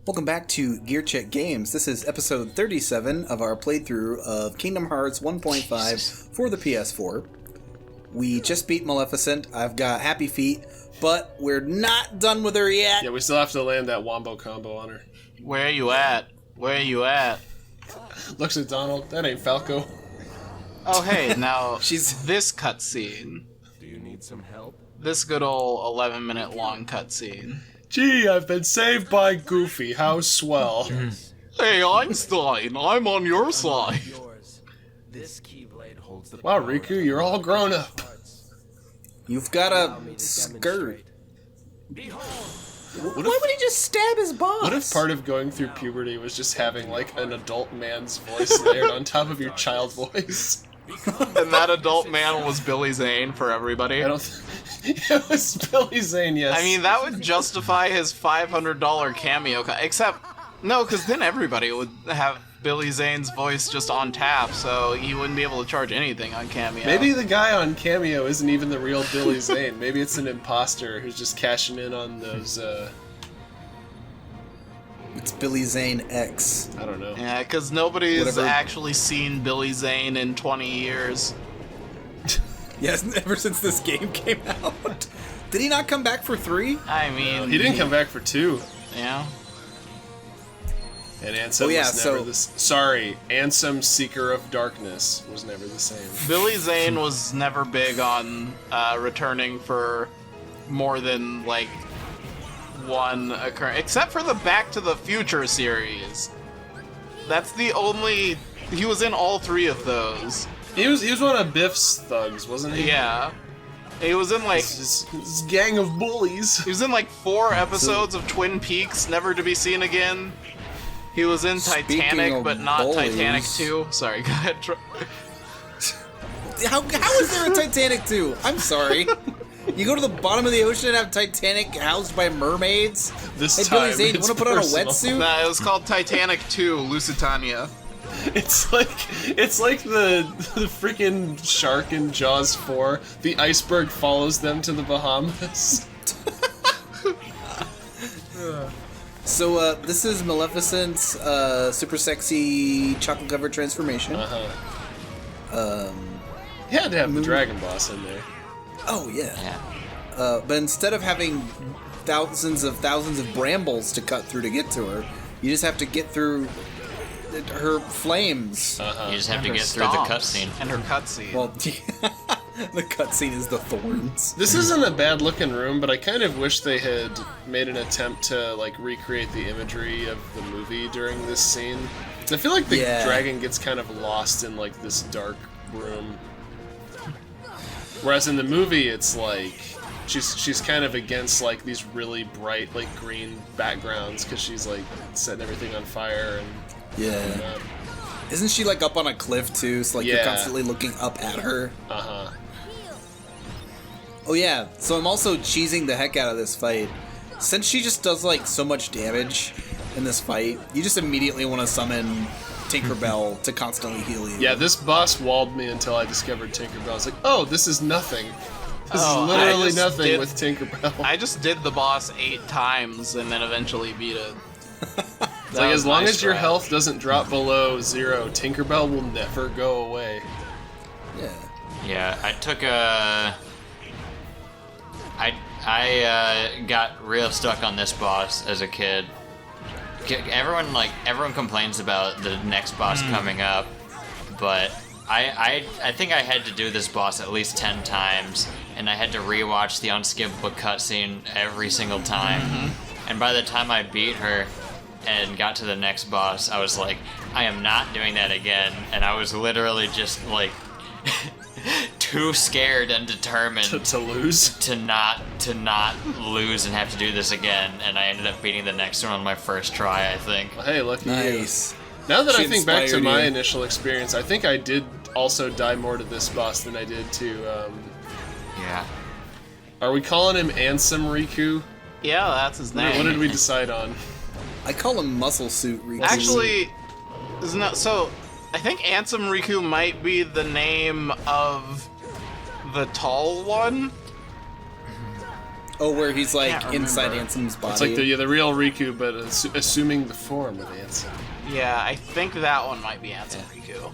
Welcome back to Gear Check Games. This is episode 37 of our playthrough of Kingdom Hearts 1.5 for the PS4. We just beat Maleficent. I've got happy feet, but we're not done with her yet. Yeah, we still have to land that wombo combo on her. Where you at? Where you at? Looks at Donald. That ain't Falco. Oh, hey, now, She's this cutscene. Do you need some help? This good old 11-minute long cutscene. Gee, I've been saved by Goofy. How swell. Hey, Einstein, I'm on your side. Yours. This keyblade holds the Wow, Riku, you're all grown up. You've got a skirt. What Why would he just stab his boss? What if part of going through puberty was just having, like, an adult man's voice layered on top of your child voice? And that adult man was Billy Zane for everybody. I don't it was Billy Zane, yes. I mean, that would justify his $500 cameo. Except, no, because then everybody would have Billy Zane's voice just on tap, so he wouldn't be able to charge anything on cameo. Maybe the guy on Cameo isn't even the real Billy Zane. Maybe it's an imposter who's just cashing in on those, It's Billy Zane X. I don't know. Yeah, because nobody's Whatever. actually seen Billy Zane in 20 years. Yes, ever since this game came out. Did he not come back for 3? I mean, He didn't come back for 2. Yeah. And Ansem Oh, yeah, was never so- Sorry, Ansem Seeker of Darkness was never the same. Billy Zane was never big on returning for more than, like, one occurrence. Except for the Back to the Future series. That's the only... He was in all 3 of those. He was one of Biff's thugs, wasn't he? Yeah. He was in, like... This gang of bullies. He was in, like, 4 episodes of Twin Peaks, never to be seen again. He was in Speaking Titanic, of but not bullies. Titanic 2. Sorry, go ahead. How is there a Titanic 2? I'm sorry. You go to the bottom of the ocean and have Titanic housed by mermaids? This Hey, time, Billy Zane, you it's want to put on a personal. wetsuit? Nah, it was called Titanic 2, Lusitania. It's like the freaking shark in Jaws 4. The iceberg follows them to the Bahamas. So, this is Maleficent's super sexy chocolate covered transformation. You had to have the dragon boss in there. Oh, yeah. But instead of having thousands of brambles to cut through to get to her, you just have to get through her flames. You just have to Her get through the stomps cutscene. And her cutscene. Well, the cutscene is the thorns. This isn't a bad looking room, but I kind of wish they had made an attempt to like recreate the imagery of the movie during this scene. 'Cause I feel like the Yeah. dragon gets kind of lost in like this dark room. Whereas in the movie it's like she's kind of against like these really bright like green backgrounds because she's like setting everything on fire and Yeah. Isn't she like up on a cliff too? So like you're Yeah. constantly looking up at her. uh-huh. Oh yeah. So I'm also cheesing the heck out of this fight. Since she just does like so much damage in this fight, you just immediately want to summon Tinkerbell to constantly heal you. Yeah, this boss walled me until I discovered Tinkerbell. I was like, oh, this is nothing. This Oh, is I literally just nothing did- with Tinkerbell. I just did the boss 8 times and then eventually beat it. It's like, as long as your health doesn't drop below 0, Tinkerbell will never go away. Yeah. Yeah, I took a. I got real stuck on this boss as a kid. Everyone complains about the next boss coming up, but I think I had to do this boss at least 10 times, and I had to rewatch the unskippable cutscene every single time. And by the time I beat her and got to the next boss, I was like, I am not doing that again, and I was literally just like too scared and determined To lose. to not lose and have to do this again, and I ended up beating the next one on my first try, I think. Well, hey, lucky Nice. you. Now that She I think back to inspired my you. initial experience, I think I did also die more to this boss than I did to, Yeah. are we calling him Ansem Riku? Yeah, that's his name. What did we decide on? I call him Muscle Suit Riku. Actually, isn't that so? I think Ansem Riku might be the name of the tall one. Oh, where he's like Can't inside remember. Ansem's body. It's like the real Riku, but assuming the form of Ansem. Yeah, I think that one might be Ansem Riku.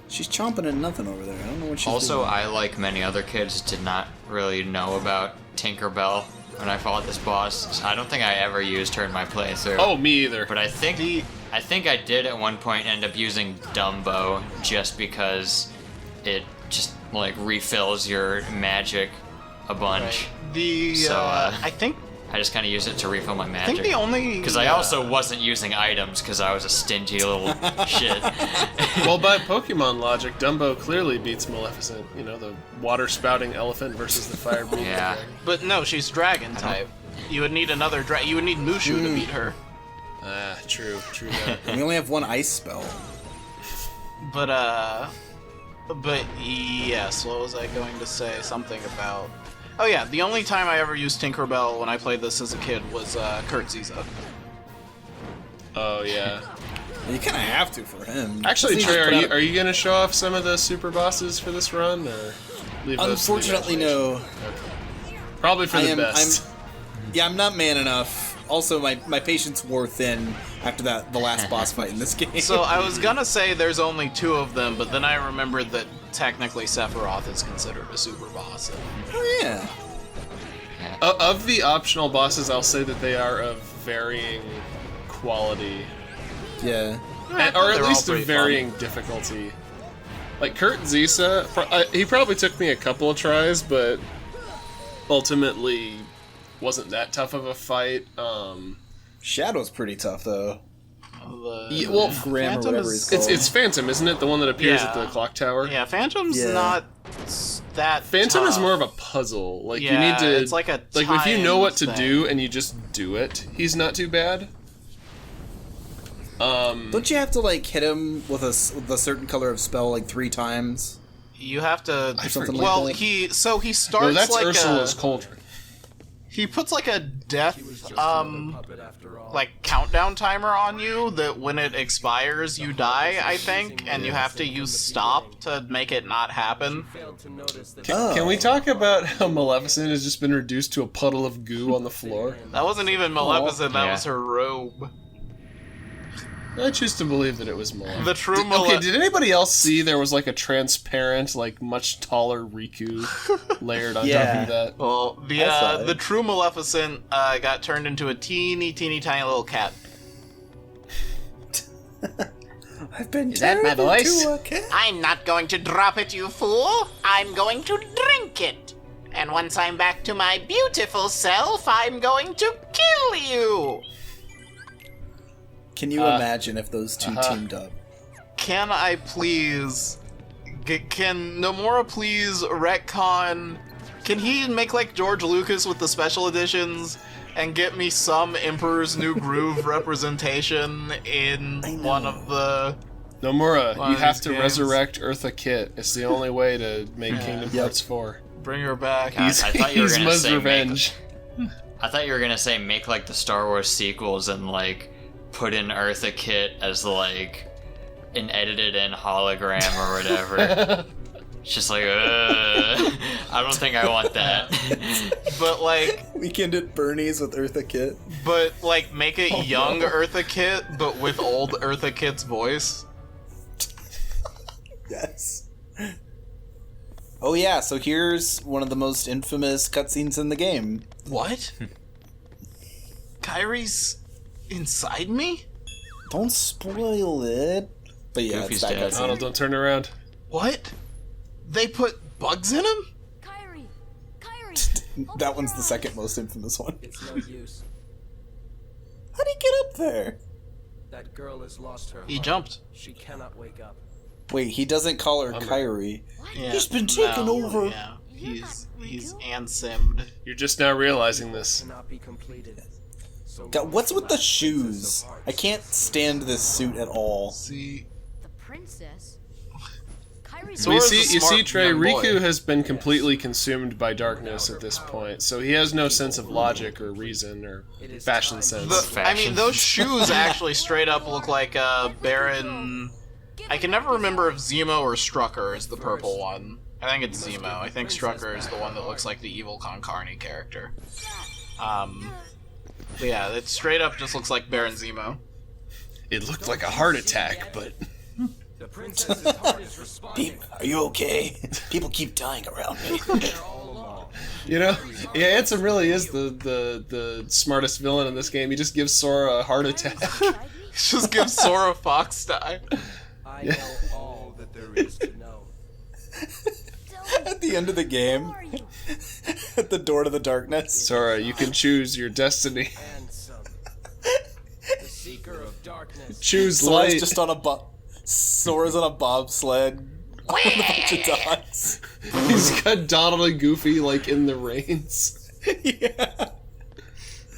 She's chomping at nothing over there. I don't know what she's Also, doing. I, like many other kids, did not really know about Tinkerbell when I fought this boss. I don't think I ever used her in my playthrough. Oh, me either. But I think I did at one point end up using Dumbo just because it just like refills your magic a bunch. I think I just kind of use it to refill my I magic. think the only Because I also wasn't using items because I was a stingy little shit. Well, by Pokemon logic, Dumbo clearly beats Maleficent. You know, the water-spouting elephant versus the fire-breathing Yeah. dragon. But no, she's dragon type. You would need another you would need Mushu to beat her. Ah, true that. We only have one ice spell. But yes, what was I going to say? Something about. Oh yeah, the only time I ever used Tinkerbell when I played this as a kid was Kurt Ziza. Oh, yeah. You kind of have to for him. Actually, Doesn't he Trey, just put are out- you going to show off some of the super bosses for this run, or leave those to the Unfortunately, imagination? no. Probably for the best. I'm not man enough. Also, my patience wore thin after the last boss fight in this game. So I was gonna say there's only 2 of them, but then I remembered that technically Sephiroth is considered a super boss. Oh, yeah. Of the optional bosses, I'll say that they are of varying quality, Yeah. or at They're all least of pretty varying difficulty. Like Kurt Zisa, he probably took me a couple of tries, but ultimately wasn't that tough of a fight. Shadow's pretty tough, though. Yeah, well, Grim or Phantom whatever is- he's called. it's Phantom, isn't it? The one that appears at Yeah. the clock tower. Yeah, Phantom's Yeah. not that. Phantom is tough. more of a puzzle. Like you Yeah, need to, it's like a if you know what to timed do and you just do it, he's not too bad. Don't you have to like hit him with a certain color of spell like 3 times? You have to. something like well, that? he starts No, that's like Ursula's cauldron. he puts like a death puppet after all. like countdown timer on you that when it expires you die, I think, and you have to use stop to make it not happen. Failed to notice that Oh. Can we talk about how Maleficent has just been reduced to a puddle of goo on the floor? That wasn't even Maleficent, that Yeah. was her robe. I choose to believe that it was Maleficent. The true Okay, did anybody else see there was like a transparent, like much taller Riku layered on top Yeah. of that? Well, I saw the it. true Maleficent got turned into a teeny tiny little cat. I've been that my turned voice? into a cat. I'm not going to drop it, you fool. I'm going to drink it. And once I'm back to my beautiful self, I'm going to kill you. Can you imagine if those 2 teamed up? Can I please... Can Nomura please retcon... Can he make like George Lucas with the special editions and get me some Emperor's New Groove representation in one of the... Nomura, One you of have these to games. resurrect Eartha Kitt. It's the only way to make Kingdom Hearts 4. Bring her back. God, I thought you were gonna Yzma's say revenge. I thought you were gonna say make like the Star Wars sequels and like put in Eartha Kitt as like an edited in hologram or whatever. It's just like, I don't think I want that. But like... Weekend at Bernie's with Eartha Kitt. But, like, make it young Eartha Kitt, but with old Eartha Kitt's voice. Yes. Oh yeah, so here's one of the most infamous cutscenes in the game. What? Kyrie's inside me? Don't spoil it. But yeah, Goofy's it's that dead. cutscene. Donald, don't turn around. What? They put bugs in him? Kyrie! Kyrie! That one's the second most infamous one. it's no use. How'd he get up there? That girl has lost her He heart. jumped. She cannot wake up. Wait, he doesn't call her Kyrie. Yeah, He's been taken over. Yeah, he's ansimmed. You're just now realizing this. Cannot be completed. So God, what's with the Princess shoes? of Hearts. I can't stand this suit at all. See, The princess? Kyrie's So You Sora's see, a you smart see, Trey, young boy. Riku has been completely consumed by darkness at this point, so he has no sense of logic or reason or fashion sense. I mean, those shoes actually straight up look like Baron... I can never remember if Zemo or Strucker is the purple one. I think it's Zemo. I think Strucker is the one that looks like the evil Concarne character. But yeah, it straight up just looks like Baron Zemo. It looked like a heart attack, but The princess's heart is responding. Are you okay? People keep dying around me. All along. you know, yeah, Ansem really is the smartest villain in this game. He just gives Sora a heart attack. Just give Sora Fox die. I know all that there is to know. At the end of the game, at the door to the darkness. Sora, you can choose your destiny. Handsome. The seeker of darkness. Choose Sora's light. just on a Sora's on a bobsled with a bunch of dogs. He's got Donald and Goofy like in the reins. Yeah.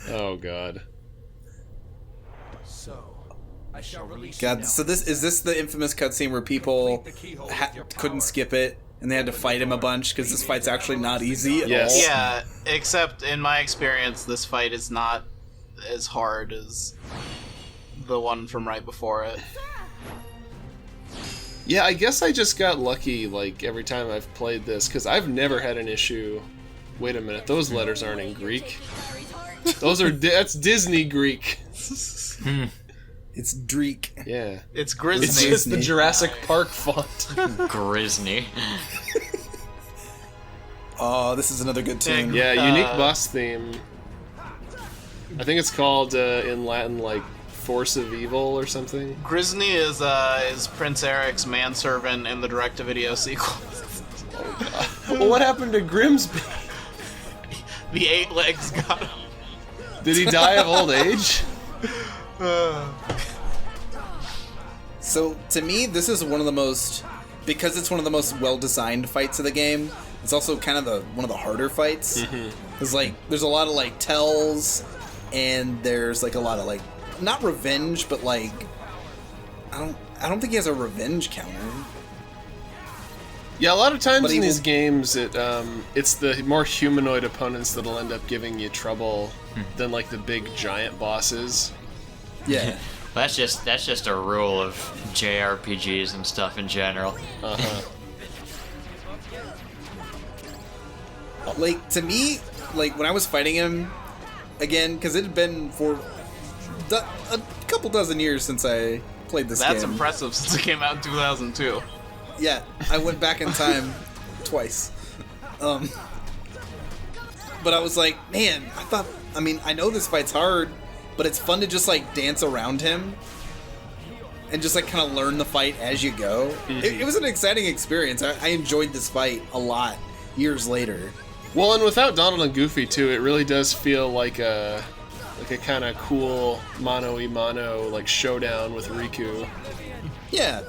Oh god. So, I shall release God, you so this is this the infamous cutscene where people couldn't skip it and they had to fight him a bunch because this fight's actually not easy at Yes. all. Yeah, except in my experience, this fight is not as hard as the one from right before it. Yeah, I guess I just got lucky, like, every time I've played this, because I've never had an issue... Wait a minute, those letters aren't in Greek. Those are... that's Disney Greek. It's Dreek. Yeah. It's It's Grizzly. just the Jurassic Park font. Grisney. Oh, this is another good tune. Yeah, unique boss theme. I think it's called, in Latin, like, Force of Evil or something. Grizzly is Prince Eric's manservant in the direct-to-video sequel. Well, what happened to Grimsby? The 8 legs got him. Did he die of old age? So to me, this is one of the most, because it's one of the most well-designed fights of the game. It's also kind of one of the harder fights. There's like there's a lot of like tells, and there's like a lot of like not revenge, but like I don't think he has a revenge counter. Yeah, a lot of times But he in these will- games, it's the more humanoid opponents that'll end up giving you trouble than like the big giant bosses. Yeah. That's just a rule of JRPGs and stuff in general. Like to me, like when I was fighting him again, because it had been for a couple dozen years since I played this That's game. impressive since it came out in 2002. Yeah, I went back in time twice. But I was like, man, I know this fight's hard, but it's fun to just like dance around him and just like kind of learn the fight as you go. It was an exciting experience. I enjoyed this fight a lot years later. Well, and without Donald and Goofy too, it really does feel like a kind of cool mano-a-mano like showdown with Riku. Yeah.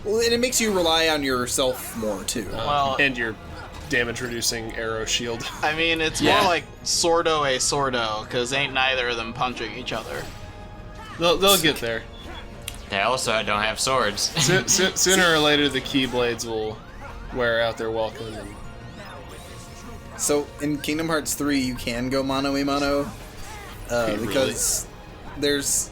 Well, and it makes you rely on yourself more too. Well, And your damage-reducing arrow shield. I mean, it's Yeah. more like Sordo a Sordo, because ain't neither of them punching each other. They'll get there. They also don't have swords. Sooner or later, the Keyblades will wear out their welcome. And So in Kingdom Hearts 3, you can go mano-a-mano because there's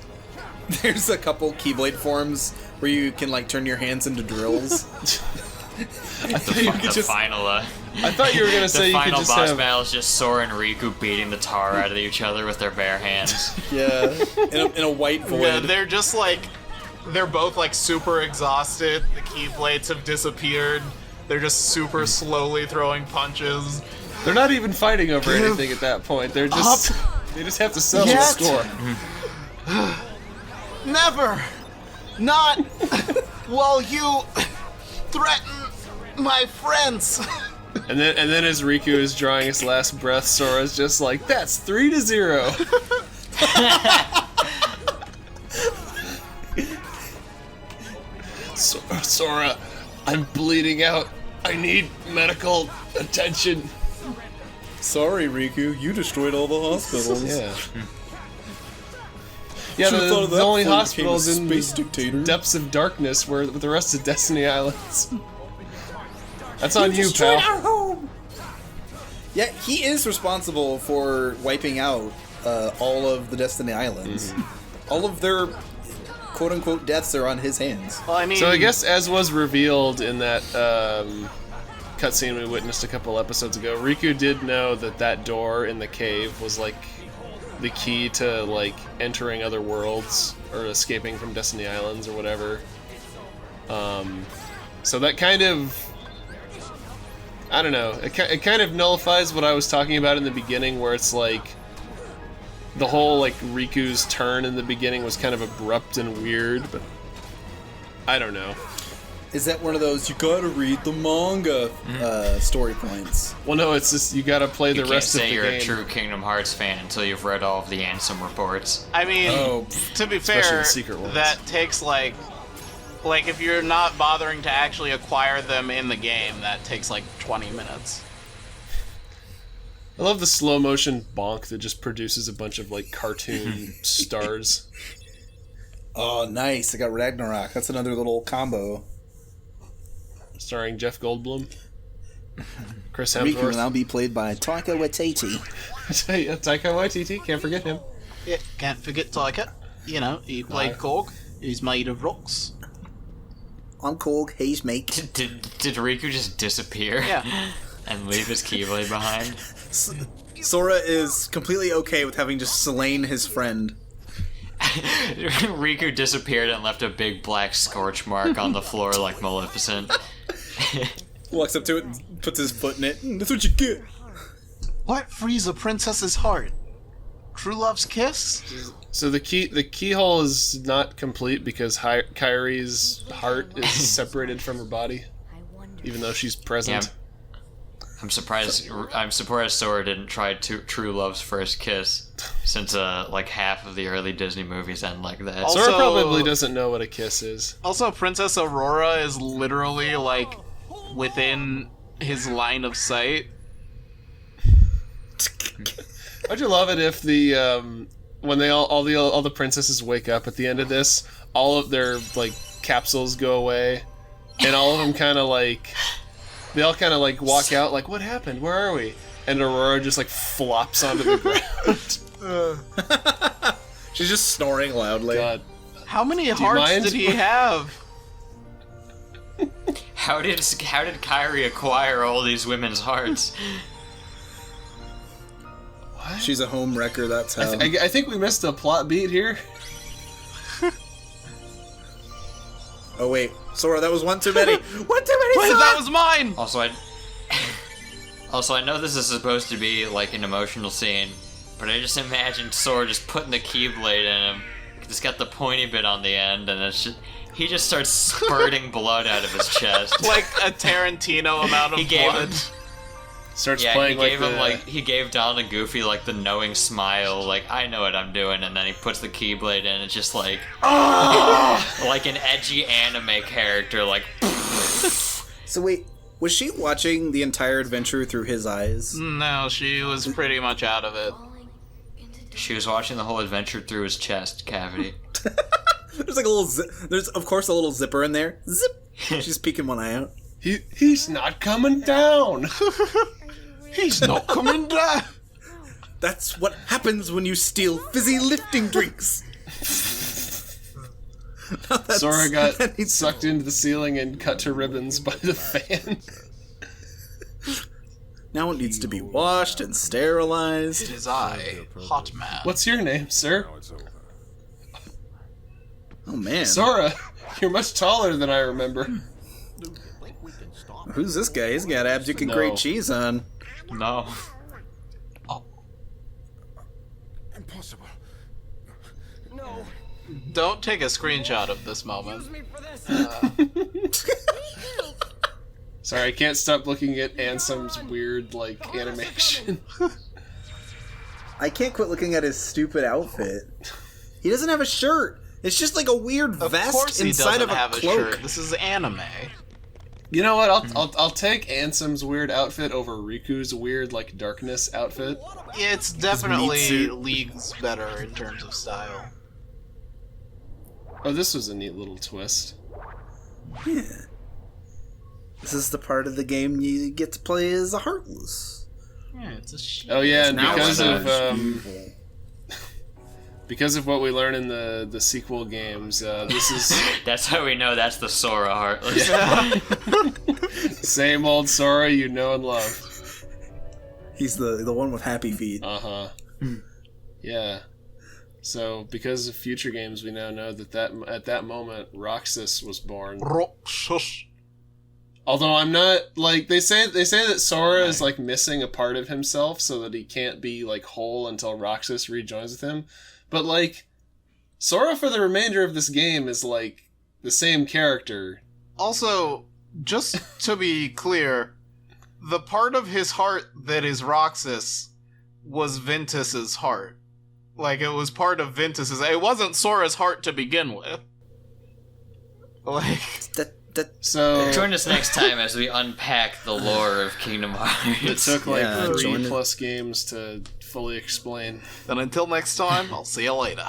a couple Keyblade forms where you can like turn your hands into drills. I thought you could The just. final, I thought you were gonna say the you could final just boss have. battle is just Sora and Riku beating the tar out of each other with their bare hands. Yeah, in a white void. Yeah, they're just like, they're both like super exhausted. The Keyblades have disappeared. They're just super slowly throwing punches. They're not even fighting over anything at that point. They're just. They just have to settle the Yet. score. Never! Not while you threaten my friends! And then as Riku is drawing his last breath, Sora's just like, that's 3-0. Sora, I'm bleeding out. I need medical attention. Sorry, Riku, you destroyed all the hospitals. Yeah. Yeah, Should've thought of the that only before you hospitals became a in space the dictator. depths of darkness were with the rest of Destiny Islands. That's on you, destroyed pal. our home. Yeah, he is responsible for wiping out all of the Destiny Islands. All of their quote-unquote deaths are on his hands. Well, I mean, So I guess, as was revealed in that cutscene we witnessed a couple episodes ago, Riku did know that that door in the cave was like the key to like entering other worlds or escaping from Destiny Islands or whatever. So that kind of, I don't know, it kind of nullifies what I was talking about in the beginning, where it's like the whole like Riku's turn in the beginning was kind of abrupt and weird, but I don't know. Is that one of those you gotta read the manga story points? Well, no, it's just you gotta play You the can't rest of say the you're game. a true Kingdom Hearts fan until you've read all of the Ansem reports. I mean, Oh, to be Especially fair, the secret ones. that takes like if you're not bothering to actually acquire them in the game, that takes like 20 minutes. I love the slow motion bonk that just produces a bunch of like cartoon stars. Oh, nice. I got Ragnarok. That's another little combo. Starring Jeff Goldblum, Chris Riku will Hemsworth, now be played by Taika Waititi. Taika Waititi. Can't forget him. Yeah, can't forget Taika. You know, he played Korg. He's made of rocks. I'm Korg, he's Make. Did Riku just disappear? Yeah. And leave his Keyblade behind? Sora is completely okay with having just slain his friend. Riku disappeared and left a big black scorch mark on the floor like Maleficent. Walks up to it and puts his foot in it. That's what you get. What frees a princess's heart? True love's kiss? So the keyhole is not complete because Kyrie's heart is separated from her body, I wonder. even though she's present. Yeah. I'm surprised Sora didn't try True Love's first kiss, since like half of the early Disney movies end like that. Also- Sora probably doesn't know what a kiss is. Also, Princess Aurora is literally like within his line of sight. Would you love it if the when they all the princesses wake up at the end of this, all of their like capsules go away, and all of them kind of like they all kind of like walk out like, what happened? Where are we? And Aurora just like flops onto the ground. She's just snoring loudly. God. How many you hearts mind? did he have? How did Kyrie acquire all these women's hearts? She's a home wrecker, that's how. I think we missed a plot beat here. Oh wait, Sora, that was one too many. One too many, Wait, Sora! that was mine! Also, I know this is supposed to be like an emotional scene, but I just imagined Sora just putting the Keyblade in him. It's got the pointy bit on the end, and he just starts spurting blood out of his chest. Like a Tarantino amount of He gave blood. him- Starts Yeah, playing he gave Donald and Goofy like the knowing smile, like I know what I'm doing, and then he puts the Keyblade in. It's just like like an edgy anime character, like. So wait, was she watching the entire adventure through his eyes? No, she was pretty much out of it. She was watching the whole adventure through his chest cavity. There's like a little there's of course a little zipper in there. Zip! She's peeking one eye out. He's not coming down. He's not coming down! That's what happens when you steal fizzy lifting drinks. No, that's- Sora got that needs- sucked into the ceiling and cut to ribbons by the fan. Now it needs to be washed and sterilized. It is I, Hot Man. What's your name, sir? Oh man, Sora. You're much taller than I remember. who's this guy? He's got abs you can No. grate cheese on. No. Impossible. No. Don't take a screenshot of this moment. Me for this. Sorry, I can't stop looking at Ansem's weird, like, animation. I can't quit looking at his stupid outfit. He doesn't have a shirt. It's just like a weird Of vest course he inside doesn't of a have cloak. a shirt. This is anime. You know what? I'll take Ansem's weird outfit over Riku's weird, like, darkness outfit. It's meat definitely suit. leagues better in terms of style. Oh, this was a neat little twist. Yeah. This is the part of the game you get to play as a Heartless. Yeah, it's a Oh yeah, and Now because it's of because of what we learn in the sequel games, this is That's how we know that's the Sora Heartless. same old Sora you know and love. He's the one with happy feet. Uh-huh. Yeah. So, because of future games, we now know that at that moment, Roxas was born. Roxas. Although I'm not, like, they say that Sora is, like, missing a part of himself so that he can't be, like, whole until Roxas rejoins with him. But, like, Sora for the remainder of this game is, like, the same character. Also, just to be clear, the part of his heart that is Roxas was Ventus's heart. Like, it was part of Ventus's. It wasn't Sora's heart to begin with. Like, So Join us next time as we unpack the lore of Kingdom it Hearts. took, like, Yeah, 3 join it. plus games to fully explain. then until next time, I'll see you later.